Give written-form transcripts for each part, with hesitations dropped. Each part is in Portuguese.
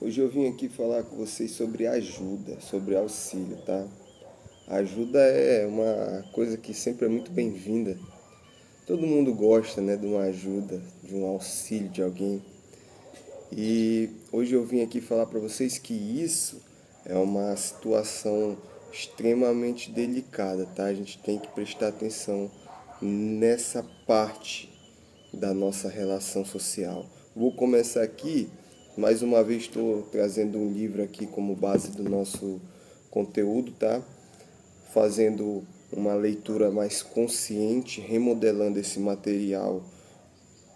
Hoje eu vim aqui falar com vocês sobre ajuda, sobre auxílio, tá? Ajuda é uma coisa que sempre é muito bem-vinda. Todo mundo gosta, né, de uma ajuda, de um auxílio de alguém. E hoje eu vim aqui falar para vocês que isso é uma situação extremamente delicada, tá? A gente tem que prestar atenção nessa parte da nossa relação social. Vou começar aqui, mais uma vez estou trazendo um livro aqui como base do nosso conteúdo, tá? Fazendo uma leitura mais consciente, remodelando esse material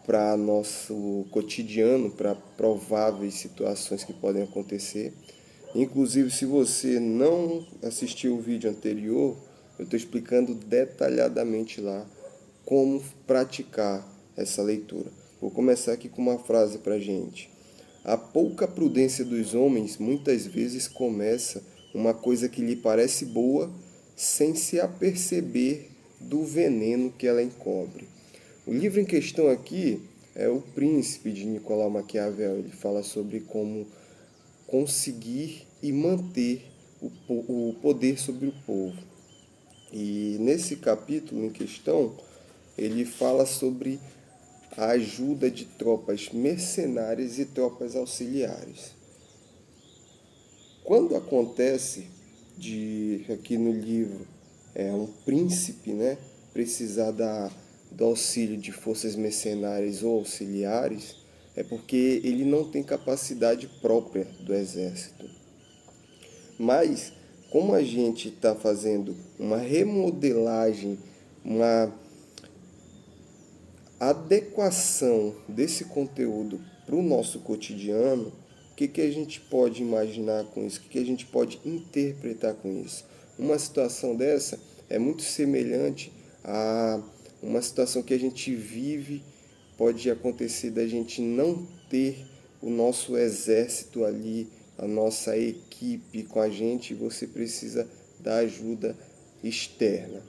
para nosso cotidiano, para prováveis situações que podem acontecer. Inclusive, se você não assistiu o vídeo anterior, eu estou explicando detalhadamente lá como praticar essa leitura. Vou começar aqui com uma frase para gente. A pouca prudência dos homens muitas vezes começa uma coisa que lhe parece boa sem se aperceber do veneno que ela encobre. O livro em questão aqui é O Príncipe, de Nicolau Maquiavel. Ele fala sobre como conseguir e manter o poder sobre o povo. E nesse capítulo em questão, ele fala sobre a ajuda de tropas mercenárias e tropas auxiliares. Quando acontece de aqui no livro um príncipe, né, precisar do auxílio de forças mercenárias ou auxiliares, é porque ele não tem capacidade própria do exército. Mas como a gente está fazendo uma remodelagem, uma adequação desse conteúdo para o nosso cotidiano, o que a gente pode imaginar com isso? O que a gente pode interpretar com isso? Uma situação dessa é muito semelhante a uma situação que a gente vive, pode acontecer da gente não ter o nosso exército ali, a nossa equipe com a gente, e você precisa da ajuda externa.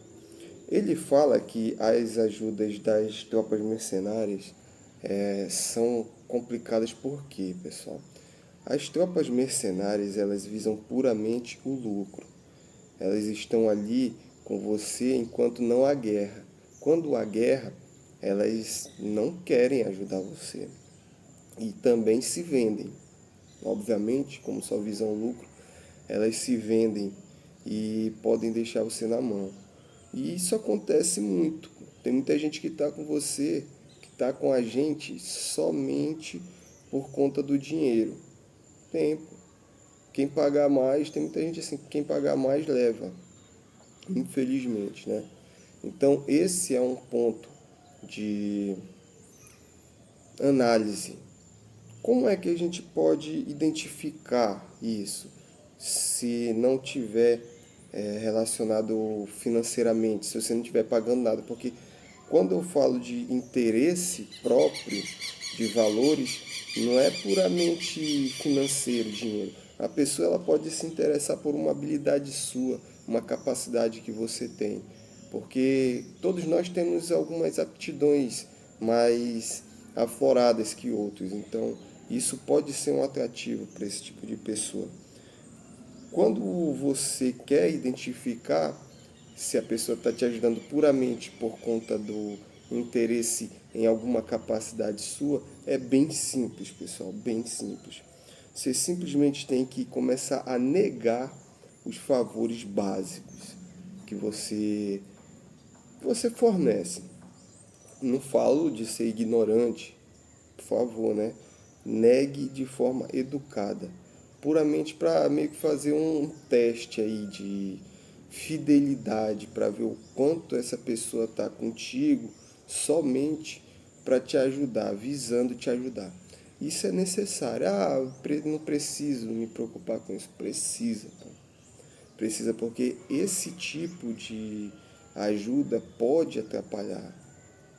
Ele fala que as ajudas das tropas mercenárias são complicadas por quê, pessoal? As tropas mercenárias, elas visam puramente o lucro. Elas estão ali com você enquanto não há guerra. Quando há guerra, elas não querem ajudar você. E também se vendem. Obviamente, como só visam lucro, elas se vendem e podem deixar você na mão. E isso acontece muito. Tem muita gente que está com você, que está com a gente somente por conta do dinheiro. Tempo. Quem pagar mais, tem muita gente assim, quem pagar mais leva. Infelizmente, né? Então esse é um ponto de análise. Como é que a gente pode identificar isso se não tiver relacionado financeiramente, se você não estiver pagando nada? Porque quando eu falo de interesse próprio, de valores, não é puramente financeiro, dinheiro. A pessoa ela pode se interessar por uma habilidade sua, uma capacidade que você tem. Porque todos nós temos algumas aptidões mais afloradas que outros. Então, isso pode ser um atrativo para esse tipo de pessoa. Quando você quer identificar se a pessoa está te ajudando puramente por conta do interesse em alguma capacidade sua, é bem simples, pessoal, bem simples. Você simplesmente tem que começar a negar os favores básicos que você fornece. Não falo de ser ignorante, por favor, né? Negue de forma educada, puramente para meio que fazer um teste aí de fidelidade, para ver o quanto essa pessoa está contigo somente para te ajudar, visando te ajudar. Isso é necessário. Ah, não preciso me preocupar com isso. Precisa, pô. Precisa, porque esse tipo de ajuda pode atrapalhar,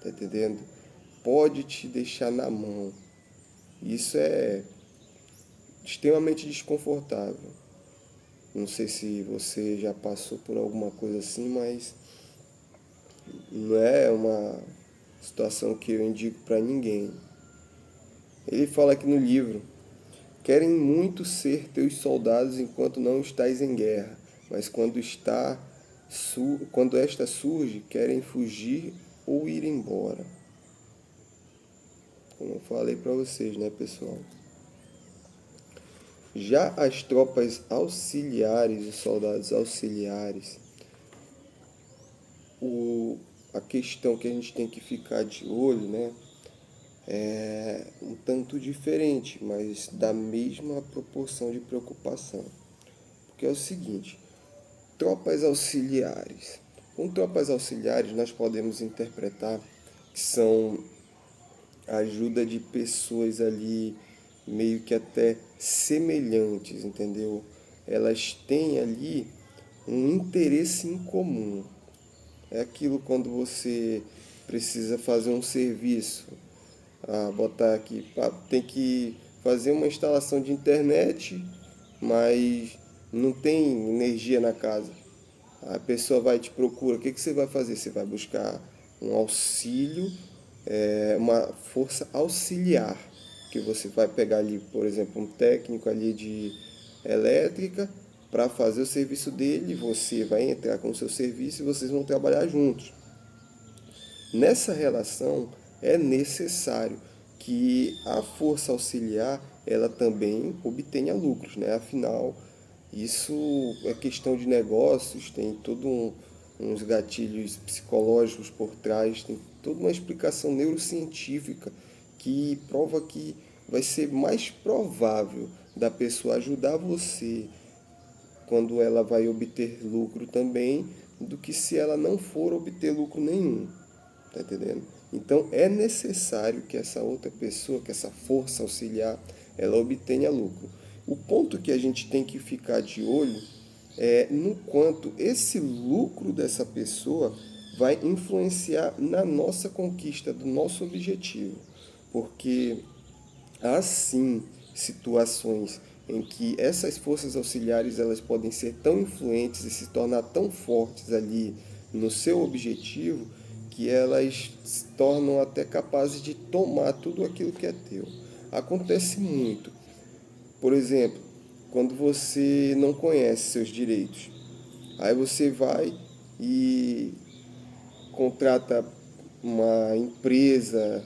tá entendendo? Pode te deixar na mão. Isso é extremamente desconfortável. Não sei se você já passou por alguma coisa assim, mas não é uma situação que eu indico para ninguém. Ele fala aqui no livro querem muito ser teus soldados enquanto não estás em guerra, mas quando esta surge, querem fugir ou ir embora. Como eu falei para vocês, né, pessoal? Já as tropas auxiliares, os soldados auxiliares, a questão que a gente tem que ficar de olho, né, é um tanto diferente, mas da mesma proporção de preocupação. Porque é o seguinte, tropas auxiliares. Com tropas auxiliares nós podemos interpretar que são ajuda de pessoas ali meio que até semelhantes, entendeu? Elas têm ali um interesse em comum. É aquilo quando você precisa fazer um serviço, botar aqui, tem que fazer uma instalação de internet, mas não tem energia na casa. A pessoa vai te procura, o que você vai fazer? Você vai buscar um auxílio, uma força auxiliar, que você vai pegar ali, por exemplo, um técnico ali de elétrica para fazer o serviço dele, você vai entrar com o seu serviço e vocês vão trabalhar juntos. Nessa relação é necessário que a força auxiliar ela também obtenha lucros, né? Afinal, isso é questão de negócios, tem uns gatilhos psicológicos por trás, tem toda uma explicação neurocientífica que prova que vai ser mais provável da pessoa ajudar você quando ela vai obter lucro também, do que se ela não for obter lucro nenhum. Tá entendendo? Então é necessário que essa outra pessoa, que essa força auxiliar, ela obtenha lucro. O ponto que a gente tem que ficar de olho é no quanto esse lucro dessa pessoa vai influenciar na nossa conquista do nosso objetivo. Porque há sim situações em que essas forças auxiliares elas podem ser tão influentes e se tornar tão fortes ali no seu objetivo que elas se tornam até capazes de tomar tudo aquilo que é teu. Acontece muito. Por exemplo, quando você não conhece seus direitos, aí você vai e contrata uma empresa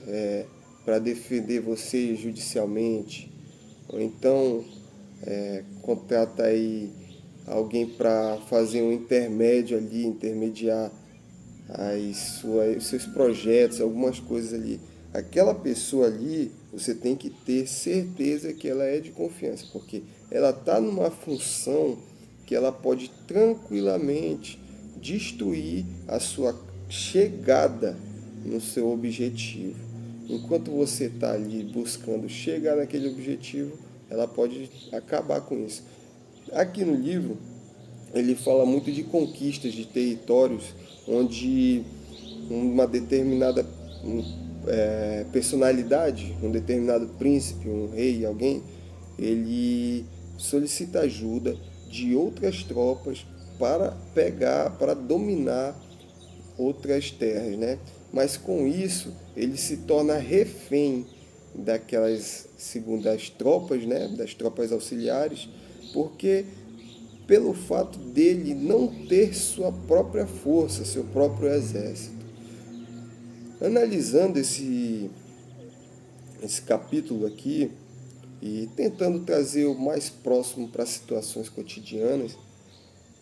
para defender você judicialmente, ou então contrata aí alguém para fazer um intermédio ali, intermediar os seus projetos, algumas coisas ali. Aquela pessoa ali, você tem que ter certeza que ela é de confiança, porque ela está numa função que ela pode tranquilamente destruir a sua chegada no seu objetivo. Enquanto você está ali buscando chegar naquele objetivo, ela pode acabar com isso. Aqui no livro, ele fala muito de conquistas de territórios onde uma determinada personalidade, um determinado príncipe, um rei, alguém, ele solicita ajuda de outras tropas para para dominar outras terras, né? Mas com isso ele se torna refém daquelas segundas tropas, né? Das tropas auxiliares, porque pelo fato dele não ter sua própria força, seu próprio exército. Analisando esse capítulo aqui e tentando trazer o mais próximo para situações cotidianas,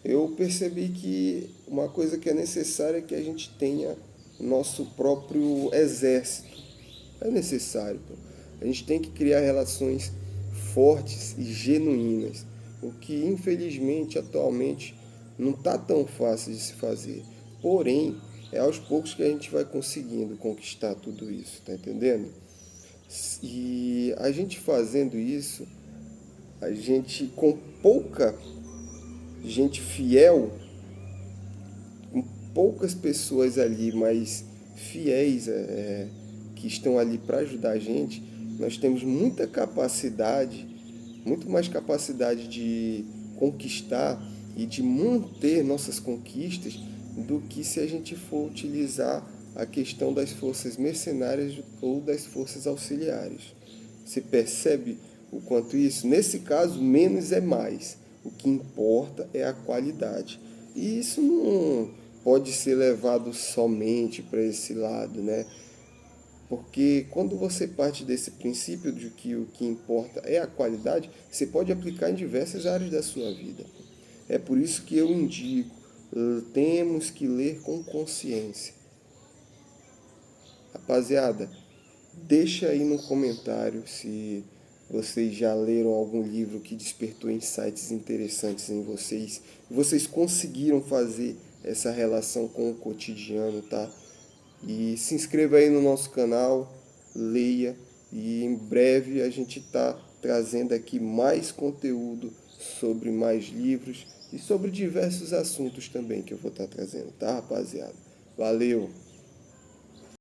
eu percebi que uma coisa que é necessária é que a gente tenha nosso próprio exército. É necessário. Pô. A gente tem que criar relações fortes e genuínas, o que infelizmente atualmente não está tão fácil de se fazer. Porém, é aos poucos que a gente vai conseguindo conquistar tudo isso, tá entendendo? E a gente fazendo isso, a gente com pouca gente fiel, com poucas pessoas ali, mas fiéis, que estão ali para ajudar a gente, nós temos muita capacidade, muito mais capacidade de conquistar e de manter nossas conquistas do que se a gente for utilizar a questão das forças mercenárias ou das forças auxiliares. Você percebe o quanto isso. Nesse caso, menos é mais. O que importa é a qualidade. E isso não pode ser levado somente para esse lado, né? Porque quando você parte desse princípio de que o que importa é a qualidade, você pode aplicar em diversas áreas da sua vida. É por isso que eu indico, temos que ler com consciência. Rapaziada, deixa aí no comentário se vocês já leram algum livro que despertou insights interessantes em vocês. Vocês conseguiram fazer essa relação com o cotidiano, tá? E se inscreva aí no nosso canal, leia e em breve a gente está trazendo aqui mais conteúdo sobre mais livros e sobre diversos assuntos também que eu vou estar trazendo, tá, rapaziada? Valeu!